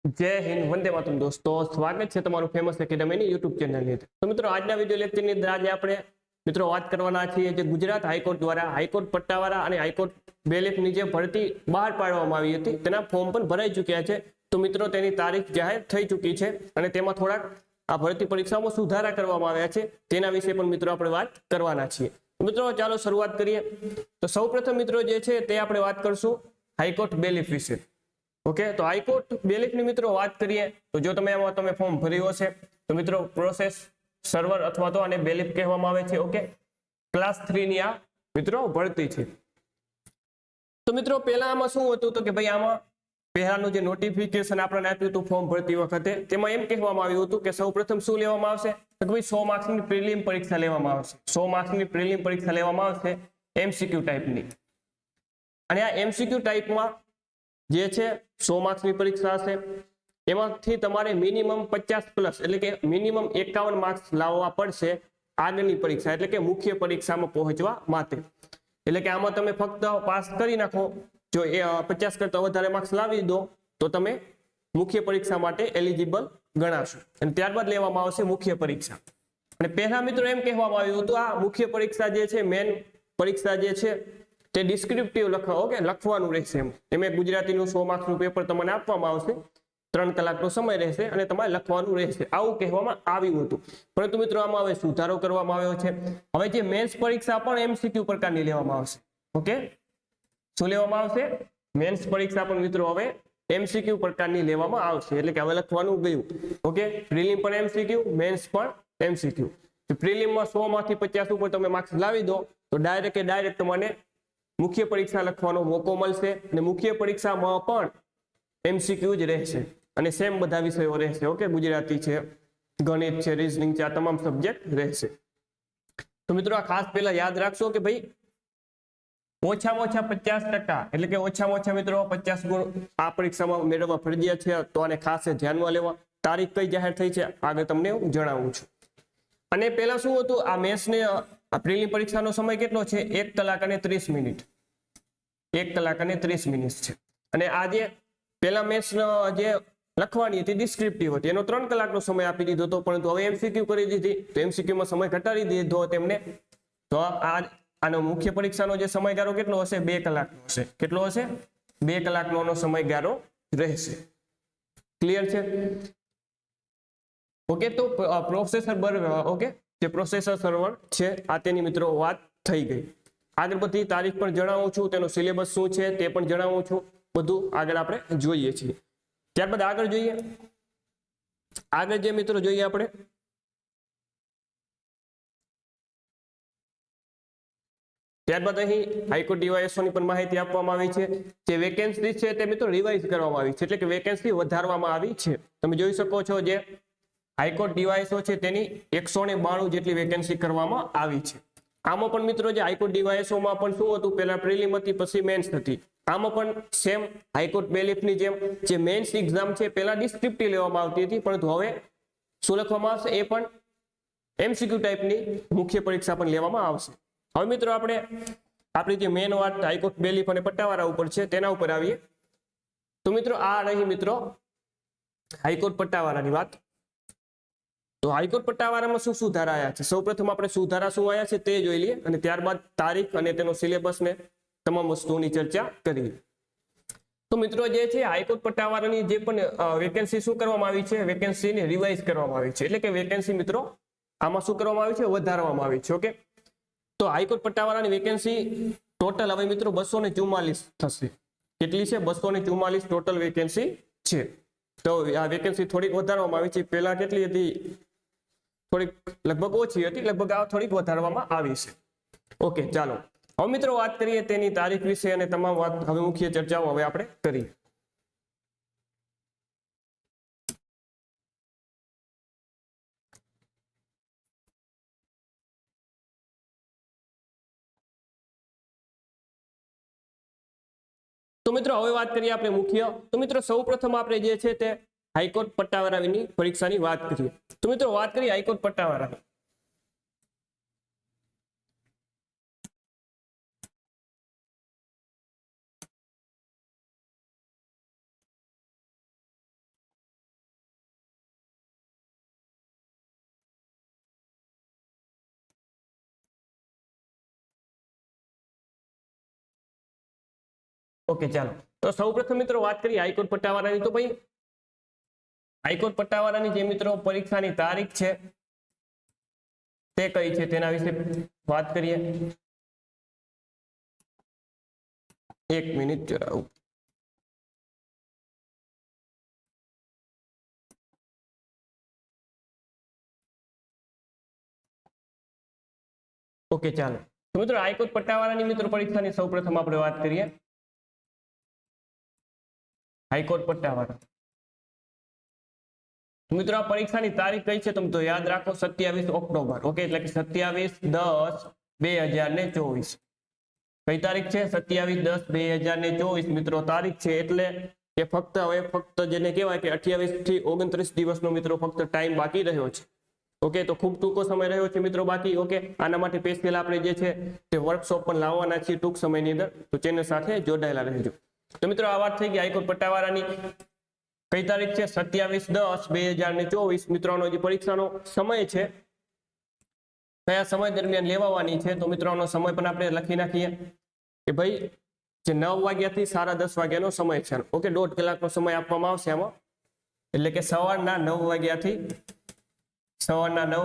જય હિન્દ, વંદે માતરમ દોસ્તો, સ્વાગત છે તમારું ફેમસ એકેડમીની યુટ્યુબ ચેનલની અંદર. તો મિત્રો આજના વિડીયો લેક્ચરની અંદર આજે આપણે મિત્રો વાત કરવાના છીએ જે ગુજરાત હાઈકોર્ટ દ્વારા હાઈકોર્ટ પટ્ટાવાળા અને હાઈકોર્ટ બેલીફની જે ભરતી બહાર પાડવામાં આવી હતી તેના ફોર્મ પણ ભરાઈ ચૂક્યા છે. તો મિત્રો તેની તારીખ જાહેર થઈ ચૂકી છે અને તેમાં થોડાક આ ભરતી પરીક્ષામાં સુધારા કરવામાં આવ્યા છે તેના વિશે પણ મિત્રો આપણે વાત કરવાના છીએ. મિત્રો ચાલો શરૂઆત કરીએ. તો સૌપ્રથમ મિત્રો જે છે તે આપણે વાત કરશું હાઈકોર્ટ બેલીફ વિશે. ઓકે, તો હાઈકોર્ટ બેલીફની મિત્રો વાત કરીએ તો જો તમે ફોર્મ ભર્યું હશે તો મિત્રો પ્રોસેસ સર્વર અથવા તો આને બેલીફ કહેવામાં આવે છે. ઓકે, ક્લાસ 3 ની આ મિત્રો ભરતી છે. તો મિત્રો પહેલા આમાં શું હતું તો કે ભાઈ આમાં પહેલાનું જે નોટિફિકેશન આપણને આપ્યું હતું ફોર્મ ભરતી વખતે તેમાં એમ કહેવામાં આવ્યું હતું કે સૌપ્રથમ શું લેવામાં આવશે તો કે ભાઈ 100 માર્ક્સની પ્રિલિમ પરીક્ષા લેવામાં આવશે. 100 માર્ક્સની પ્રિલિમ પરીક્ષા લેવામાં આવશે એમસીક્યુ ટાઈપની. અને આ એમસીક્યુ ટાઈપમાં જે છે 100 માર્ક્સની પરીક્ષા હશે એમાંથી તમારે મિનિમમ 50+ એટલે કે મિનિમમ 51 માર્ક્સ લાવવા પડશે આગળની પરીક્ષા એટલે કે મુખ્ય પરીક્ષામાં પહોંચવા માટે. એટલે કે આમાં તમે ફક્ત પાસ કરી નાખો, જો એ 50 કરતા વધારે માર્ક્સ લાવી દો તો તમે મુખ્ય પરીક્ષા માટે એલિજિબલ ગણાશો અને ત્યારબાદ લેવામાં આવશે મુખ્ય પરીક્ષા. અને પહેલા મિત્રો એમ કહેવામાં આવ્યું હતું આ મુખ્ય પરીક્ષા જે છે મેન પરીક્ષા જે છે તે ડિસ્ક્રિપ્ટિવ લખવાનું રહેશે. એમ ગુજરાતીનું 100 માર્ક્સનું પેપર તમને આપવામાં આવશે, 3 કલાકનો સમય રહેશે અને તમારે લખવાનું રહેશે, આવું કહેવામાં આવ્યું હતું. પરંતુ મિત્રો આમાં હવે સુધારો કરવામાં આવ્યો છે. હવે જે મેન્સ પરીક્ષા પણ એમસીક્યુ પ્રકારની લેવામાં આવશે. ઓકે, શું લેવામાં આવશે? મેન્સ પરીક્ષા પણ મિત્રો હવે એમસીક્યુ પ્રકારની લેવામાં આવશે. એટલે કે હવે લખવાનું ગયું. ઓકે, પ્રિલિમ પણ એમસીક્યુ, મેન્સ પણ એમસીક્યુ. પ્રિલિમમાં 100 માંથી 50 ઉપર તમે માર્ક્સ લાવી દો તો ડાયરેક્ટ તમને મુખ્ય પરીક્ષા લખવાનો મોકો મળશે અને મુખ્ય પરીક્ષામાં પણ એમસીક્યુ જ રહેશે અને સેમ બધા વિષયો રહેશે. ઓકે, ગુજરાતી છે, ગણિત છે, રીઝનિંગ છે, આ તમામ સબ્જેક્ટ રહેશે. તો મિત્રો આ ખાસ પહેલા યાદ રાખશો કે ભાઈ ઓછામાં ઓછા 50% એટલે કે ઓછામાં ઓછા મિત્રો 50 ગુણ આ પરીક્ષામાં મેળવવા ફરજિયાત છે. તો આને ખાસ ધ્યાનમાં લેવા. તારીખ કઈ જાહેર થઈ છે આગળ તમને હું જણાવું છું. અને પહેલા શું હતું આ મેથ્સને આ પ્રિલિમ પરીક્ષાનો સમય કેટલો છે? 1 કલાક અને 30 મિનિટ. 1 કલાક અને 30 મિનિટ છે. અને આજે પહેલા મેથ્સ જે લખવાની હતી ડિસ્ક્રિપ્ટિવ હતી એનો 3 કલાકનો સમય આપી દીધો હતો, પરંતુ હવે એમસીક્યુ કરી દીધી તો એમસીક્યુમાં સમય ઘટાડી દીધો તેમને. તો આનો મુખ્ય પરીક્ષાનો જે સમયગાળો કેટલો હશે? 2 કલાકનો હશે. કેટલો હશે? 2 કલાકનો સમયગાળો રહેશે. ક્લિયર છે? ઓકે, તો પ્રોસેસર સર્વર છે આ તેની મિત્રો વાત થઈ ગઈ. આગળ બધી તારીખ પણ જણાવું છું, તેનો સિલેબસ શું છે તે પણ જણાવું છું, બધું આગળ આપણે જોઈએ છીએ. ત્યારબાદ આગળ જોઈએ. આગળ જે મિત્રો જોઈએ આપણે ત્યારબાદ અહીં હાઈકોર્ટ ડીવાયએસઓ ની પણ માહિતી આપવામાં આવી છે. જે વેકેન્સી છે તે મિત્રો રિવાઇઝ કરવામાં આવી છે એટલે કે વેકેન્સી વધારવામાં આવી છે. તમે જોઈ શકો છો જે હાઈકોર્ટ ડીવાયએસઓ છે તેની 192 જેટલી વેકેન્સી કરવામાં આવી છે. આમાં પણ મિત્રો જે હાઈકોર્ટ ડીવાયએસઓમાં પણ શું હતું, પહેલા પ્રિલિમ હતી પછી મેન્સ હતી. આમાં પણ સેમ હાઈકોર્ટ બેલીફની જેમ જે મેન્સ એક્ઝામ છે પહેલા ડિસ્ક્રિપ્ટિવ લેવામાં આવતી હતી, પરંતુ હવે શું લખવામાં આવશે? એ પણ એમસીક્યુ ટાઈપની મુખ્ય પરીક્ષા પણ લેવામાં આવશે. હવે મિત્રો આપણે આપણી જે મેન વાત હાઈકોર્ટ બેલીફ અને પટ્ટાવાળા ઉપર છે તેના ઉપર આવીએ. તો મિત્રો આ રહી મિત્રો હાઈકોર્ટ પટ્ટાવાળાની વાત. તો હાઈકોર્ટ પટ્ટાવાળામાં શું સુધારા આવ્યા છે? સૌપ્રથમ આપણે સુધારા શું આવ્યા છે તે જોઈ લઈએ અને ત્યારબાદ તારીખ અને તેનો સિલેબસ ને તમામ વસ્તુઓની ચર્ચા કરીએ. તો મિત્રો જે છે હાઈકોર્ટ પટ્ટાવાળાની જે પણ વેકેન્સી શું કરવામાં આવી છે? વેકેન્સીને રિવાઇઝ કરવામાં આવી છે. એટલે કે વેકેન્સી મિત્રો આમાં શું કરવામાં આવી છે? વધારવામાં આવી છે. ઓકે, તો હાઈકોર્ટ પટ્ટાવાળાની વેકેન્સી ટોટલ હવે મિત્રો 244 થશે. કેટલી છે? 244 ટોટલ વેકેન્સી છે. તો આ વેકેન્સી થોડીક વધારવામાં આવી છે. પહેલા કેટલી હતી? થોડીક લગભગ ઓછી હતી, લગભગ આ થોડીક વધારવામાં આવી છે. ઓકે, ચાલો હવે મિત્રો વાત કરીએ તેની તારીખ વિશે અને તમામ વાત હવે મુખ્ય ચર્ચાઓ હવે આપણે કરીએ. તો મિત્રો હવે વાત કરીએ આપણે મુખ્ય. તો મિત્રો સૌપ્રથમ આપણે જે છે તે હાઈકોર્ટ પટ્ટાવાળાની પરીક્ષાની વાત કરીએ. તો મિત્રો વાત કરીએ હાઈકોર્ટ પટ્ટાવાળાની. ઓકે ચાલો, તો સૌપ્રથમ મિત્રો વાત કરીએ હાઈકોર્ટ પટ્ટાવાળાની. તો ભાઈ હાઈકોર્ટ પટ્ટાવાળાની જે મિત્રો પરીક્ષાની તારીખ છે તે કઈ છે તેના વિશે વાત કરીએ. 1 મિનિટ જરા. ઓકે ચાલો, તો મિત્રો હાઈકોર્ટ પટ્ટાવાળાની મિત્રો પરીક્ષાની સૌપ્રથમ આપણે વાત કરીએ. હાઈકોર્ટ પટ્ટાવાળા મિત્રો આ પરીક્ષાની તારીખ કઈ છે તમે તો યાદ રાખો 27 ઓક્ટોબર. ઓકે, એટલે કે 27/10/2024. કઈ તારીખ છે? 27/10/2024 મિત્રો તારીખ છે. એટલે કે ફક્ત જેને કહેવાય કે 28 થી 29 દિવસનો મિત્રો ફક્ત ટાઈમ બાકી રહ્યો છે. ઓકે, તો ખૂબ ટૂંકો સમય રહ્યો છે મિત્રો બાકી. ઓકે, આના માટે સ્પેશિયલ આપણે જે છે તે વર્કશોપ પણ લાવવાના છીએ ટૂંક સમયની અંદર, તો ચેનલ સાથે જોડાયેલા રહેજો. તો મિત્રો આ વાત થઈ ગઈ હાઈકોર્ટ પટ્ટાવાળાની. કઈ તારીખ છે? 27/10/2024. મિત્રોનો જે પરીક્ષાનો સમય છે કયા સમય દરમિયાન લેવાની છે, તો મિત્રોનો સમય પણ આપણે લખી નાખીએ કે ભાઈ જે 9 વાગ્યાથી 10:30 વાગ્યાનો સમય છે. ઓકે, 1.5 કલાકનો સમય આપવામાં આવશે આમાં. એટલે કે સવારના 9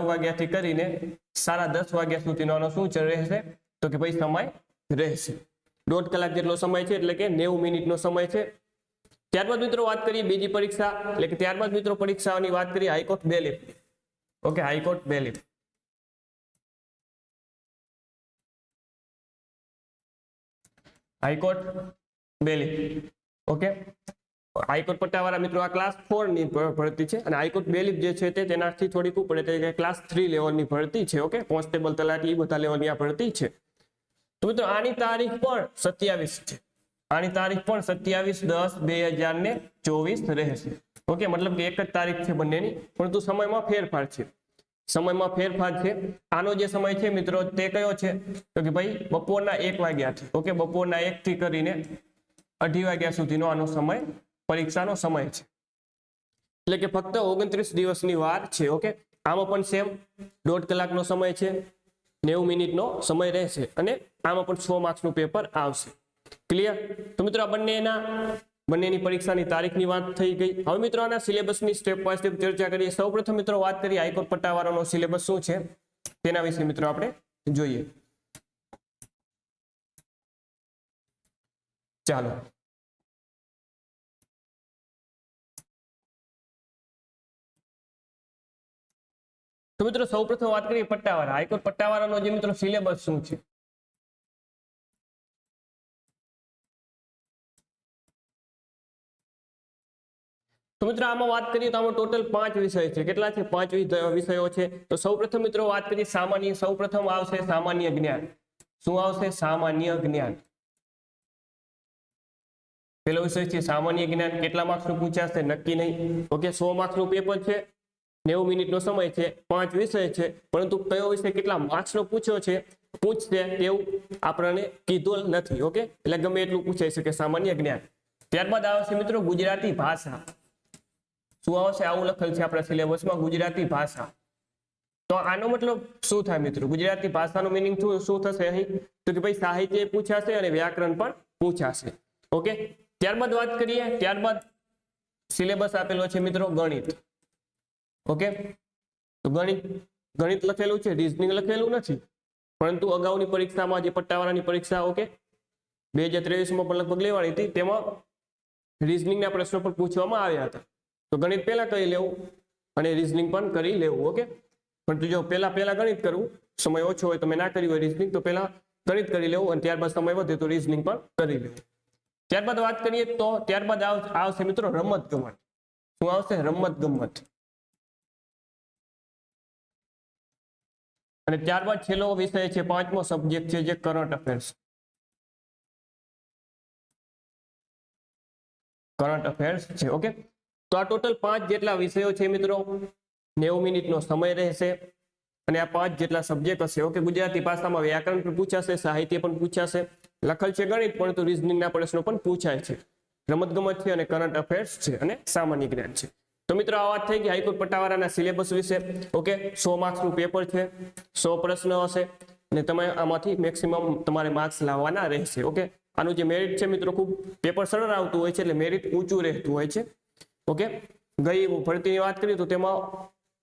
વાગ્યાથી કરીને 10:30 વાગ્યા સુધીનો શું રહેશે, તો કે ભાઈ સમય રહેશે. 1.5 કલાક જેટલો સમય છે, એટલે કે 90 મિનિટનો સમય છે. ત્યારબાદ મિત્રો વાત કરીએ બીજી પરીક્ષા, એટલે કે ત્યારબાદ મિત્રો પરીક્ષાઓની વાત કરીએ high court bailiff. Okay, high court bailiff. High court bailiff. Okay, high court પટ્ટાવાળા મિત્રો આ ક્લાસ 4 ની ભરતી છે અને હાઈકોર્ટ બેલીફ જે છે તે તેનાથી થોડીક ઉપર એટલે કે ક્લાસ 3 લેવલની ભરતી છે. ઓકે, કોન્સ્ટેબલ તલાટી એ બધા લેવલની આ ભરતી છે. તો મિત્રો આની તારીખ પણ 27 છે. આની તારીખ પણ 27/10/2024 રહેશે. ઓકે, મતલબ કે એક જ તારીખ છે બંનેની, પરંતુ સમયમાં ફેરફાર છે. આનો જે સમય છે મિત્રો તે કયો છે, તો કે ભાઈ બપોરના 1 વાગ્યાથી. ઓકે, બપોરના 1 થી કરીને 2:30 વાગ્યા સુધીનો આનો સમય પરીક્ષાનો સમય છે. એટલે કે ફક્ત 29 દિવસની વાર છે. ઓકે, આમાં પણ સેમ 1.5 કલાકનો સમય છે, 90 મિનિટનો સમય રહેશે અને આમાં પણ 100 માર્ક્સનું પેપર આવશે. ક્લિયર? તો મિત્રો આ બંનેની પરીક્ષાની તારીખની વાત થઈ ગઈ. હવે મિત્રો આના સિલેબસની સ્ટેપ બાય સ્ટેપ ચર્ચા કરીએ. સૌપ્રથમ મિત્રો વાત કરીએ હાઈકોર્ટ પટ્ટાવાળાનો સિલેબસ શું છે તેના વિશે મિત્રો આપણે જોઈએ. ચાલો, તો મિત્રો સૌપ્રથમ વાત કરીએ પટ્ટાવાળા. હાઈકોર્ટ પટ્ટાવાળાનો જે મિત્રો સિલેબસ શું છે. તો મિત્રો આમાં વાત કરીએ તો આમાં ટોટલ 5 વિષય છે. કેટલા છે? 5 વિષયો છે. તો સૌપ્રથમ મિત્રો વાત કરીએ સૌપ્રથમ આવશે સામાન્ય જ્ઞાન. શું આવશે? સામાન્ય જ્ઞાન. પેલો વિષય છે સામાન્ય જ્ઞાન. કેટલા માર્ક્સનું પૂછાશે નક્કી નહીં. ઓકે, 100 માર્ક્સનું પેપર છે, 90 મિનિટનો સમય છે, 5 વિષય છે, પરંતુ કયો વિષય કેટલા માર્ક્સનો પૂછશે તેવું આપણને કીધું નથી. ઓકે, એટલે ગમે એટલું પૂછાઈ શકે સામાન્ય જ્ઞાન. ત્યારબાદ આવશે મિત્રો ગુજરાતી ભાષા. શું આવશે? આવું લખેલ છે આપણા સિલેબસમાં, ગુજરાતી ભાષા. તો આનો મતલબ શું થાય મિત્રો? ગુજરાતી ભાષાનો મિનિંગ શું થશે અહીં? તો કે ભાઈ સાહિત્ય પૂછાશે અને વ્યાકરણ પણ પૂછાશે. ઓકે, ત્યારબાદ વાત કરીએ, ત્યારબાદ સિલેબસ આપેલો છે મિત્રો ગણિત. ઓકે, તો ગણિત લખેલું છે, રીઝનિંગ લખેલું નથી, પરંતુ અગાઉની પરીક્ષામાં જે પટ્ટાવાળાની પરીક્ષા 2023માં પણ લગભગ લેવાણી હતી તેમાં રીઝનિંગના પ્રશ્નો પણ પૂછવામાં આવ્યા હતા. તો ગણિત પહેલા કરી લેવું અને રીઝનિંગ પણ કરી લેવું. ઓકે, પણ જો પહેલા ગણિત કરવું, સમય ઓછો હોય તમે ના કર્યું હોય રીઝનિંગ, તો પહેલા ગણિત કરી લેવું અને ત્યારબાદ સમય વધે તો રીઝનિંગ પણ કરી લેવું. ત્યારબાદ વાત કરીએ તો ત્યારબાદ આવશે મિત્રો રમત ગમત. શું આવશે? રમત ગમત. અને ત્યારબાદ છેલ્લો વિષય છે 5મો સબ્જેક્ટ છે જે કરંટ અફેર્સ. છે. ઓકે, તો આ ટોટલ 5 જેટલા વિષયો છે મિત્રો. 90 મિનિટનો સમય રહેશે અને આ 5 જેટલા સબ્જેક્ટ હશે. ઓકે, ગુજરાતી ભાષામાં વ્યાકરણ પણ પૂછાશે, સાહિત્ય પણ પૂછાશે, લખેલ છે ગણિત, પરંતુ રીઝનિંગના પ્રશ્નો પણ પૂછાય છે. રમત ગમત છે અને કરંટ અફેર્સ છે અને સામાન્ય જ્ઞાન છે. તો મિત્રો આ વાત થઈ ગઈ હાઈકોર્ટ પટ્ટાવાળાના સિલેબસ વિશે. ઓકે, 100 માર્ક્સનું પેપર છે, 100 પ્રશ્ન હશે અને તમે આમાંથી મેક્સિમમ તમારે માર્ક્સ લાવવાના રહેશે. ઓકે, આનું જે મેરિટ છે મિત્રો ખૂબ પેપર સરળ આવતું હોય છે, એટલે મેરિટ ઊંચું રહેતું હોય છે. ઓકે, ગઈ ભરતીની વાત કરીએ તો તેમાં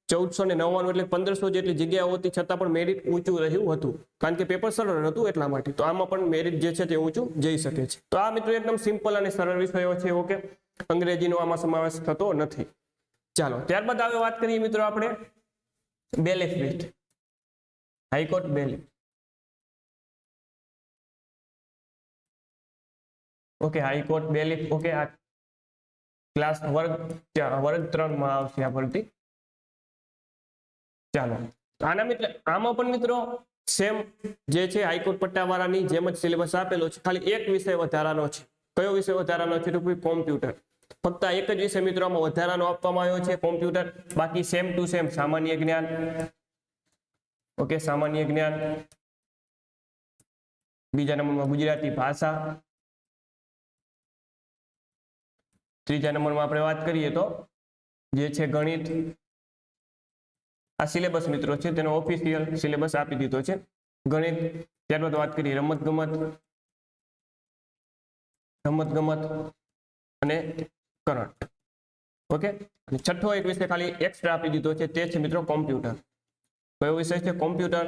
1499 એટલે 1500 જેટલી જગ્યાઓ હતી, છતાં પણ મેરિટ ઊંચું રહ્યું હતું, કારણ કે પેપર સરળ હતું એટલા માટે. તો આમાં પણ મેરિટ જે છે તે ઊંચું જઈ શકે છે. તો આ મિત્રો એકદમ સિમ્પલ અને સરળ વિષયો છે. ઓકે, અંગ્રેજીનો આમાં સમાવેશ થતો નથી. ચાલો, ત્યારબાદ હવે વાત કરીએ મિત્રો આપણે bailiff list, high court bailiff. Okay, high court bailiff. Okay, આ ક્લાસ વર્ગ 3 માં આવશે આ ભરતી. ચાલો, આના મિત્રો આમાં પણ મિત્રો સેમ જે છે હાઈકોર્ટ પટ્ટાવાળાની જેમ જ સિલેબસ આપેલો છે, ખાલી એક વિષય વધારાનો છે. કયો વિષય વધારાનો છે? તો કોમ્પ્યુટર. ફક્ત એક જ વિષય મિત્રો આમાં વધારાનો આપવામાં આવ્યો છે, કોમ્પ્યુટર. બાકી સેમ ટુ સેમ સામાન્ય જ્ઞાન. ઓકે, સામાન્ય જ્ઞાન. બીજા નંબરમાં ગુજરાતી ભાષા. ત્રીજા નંબરમાં આપણે વાત કરીએ તો જે છે ગણિત. આ સિલેબસ મિત્રો છે, તેનો ઓફિશિયલ સિલેબસ આપી દીધો છે, ગણિત. ત્યારબાદ વાત કરીએ રમત ગમત અને કરંટ. ઓકે, અને છઠ્ઠો એક વિષય ખાલી એક્સ્ટ્રા આપી દીધો છે, તે છે મિત્રો કોમ્પ્યુટર. કયો વિષય છે? કોમ્પ્યુટર.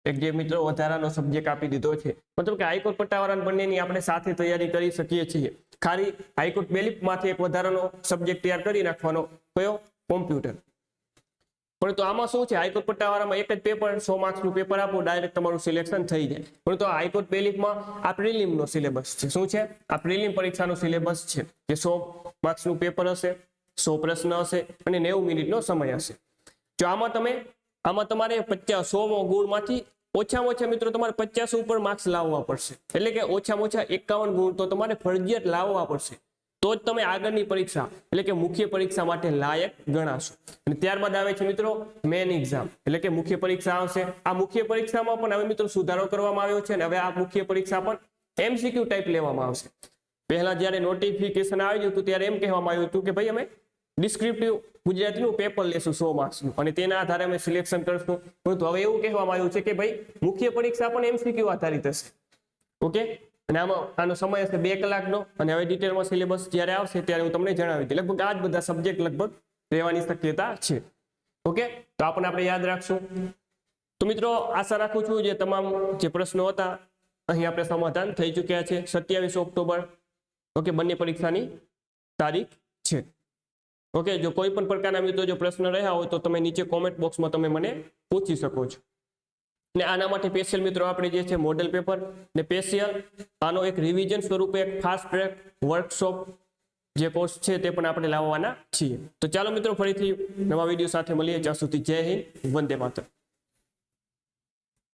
એક જે મિત્રો વધારાનો સબ્જેક્ટ આપી દીધો છે, મતલબ કે હાઈકોર્ટ પટ્ટાવાળા બંનેની આપણે સાથે તૈયારી કરી શકીએ છીએ. ખાલી હાઈકોર્ટ બેલીફમાંથી એક વધારાનો સબ્જેક્ટ તૈયાર કરી નાખવાનો, કયો? કોમ્પ્યુટર. પરંતુ આમાં શું છે, હાઈકોર્ટ પટ્ટાવાળામાં એક જ પેપર 100 માર્ક્સનું પેપર આપો, ડાયરેક્ટ તમારું સિલેક્શન થઈ જાય. પરંતુ આ હાઈકોર્ટ બેલીફમાં આ પ્રિલિમનો સિલેબસ છે. શું છે? આ પ્રિલિમ પરીક્ષાનો સિલેબસ છે, જે 100 માર્ક્સનું પેપર હશે, 100 પ્રશ્ન હશે અને 90 મિનિટનો સમય હશે. જો આમાં તમારે 100 ગુણમાંથી ઓછામાં ઓછા મિત્રો તમારે 50 ઉપર માર્ક્સ લાવવા પડશે, એટલે કે ઓછામાં ઓછા 51 ગુણ તો તમારે ફરજિયાત લાવવા પડશે, તો જ તમે આગળની પરીક્ષા એટલે કે મુખ્ય પરીક્ષા માટે લાયક ગણાશો. અને ત્યારબાદ આવે છે મિત્રો મેન એક્ઝામ, એટલે કે મુખ્ય પરીક્ષા આવશે. આ મુખ્ય પરીક્ષામાં પણ હવે મિત્રો સુધારો કરવામાં આવ્યો છે, અને હવે આ મુખ્ય પરીક્ષા પણ MCQ ટાઈપ લેવામાં આવશે. પહેલા જ્યારે નોટિફિકેશન આવ્યું હતું ત્યારે એમ કહેવામાં આવ્યું હતું કે ભાઈ અમે ડિસ્ક્રિપ્ટિવ ગુજરાતીનું પેપર લેશું 100 માર્ક્સનું, અને તેના આધારે અમે સિલેક્શન કરશું. પરંતુ હવે એવું કહેવામાં આવ્યું છે કે ભાઈ મુખ્ય પરીક્ષા પણ MCQ આધારિત હશે. ઓકે, અને આનો સમય હશે 2 કલાકનો. અને હવે ડિટેલમાં સિલેબસ જ્યારે આવશે ત્યારે હું તમને જણાવી દઉં. લગભગ આ જ બધા સબ્જેક્ટ લગભગ રહેવાની શક્યતા છે. ઓકે, તો આપણે યાદ રાખશું. તો મિત્રો આશા રાખું છું જે તમામ જે પ્રશ્નો હતા અહીં આપણે સમાધાન થઈ ચૂક્યા છે. 27 ઓક્ટોબર ઓકે બંને પરીક્ષાની તારીખ છે. ઓકે, જો કોઈ પણ પ્રકારના મિત્રો જો પ્રશ્ન રહ્યા હોય તો તમે નીચે કોમેન્ટ બોક્સમાં તમે મને પૂછી શકો છો. ને આના માટે સ્પેશિયલ મિત્રો આપણે જે છે મોડેલ પેપર ને સ્પેશિયલ આનો એક રિવિઝન સ્વરૂપે એક ફાસ્ટ ટ્રેક વર્કશોપ જે કોર્સ છે તે પણ આપણે લાવવાના છીએ. તો ચાલો મિત્રો ફરીથી નવા વિડીયો સાથે મળીએ. જ્યાં સુધી જય હિન્દ, વંદે માતરમ.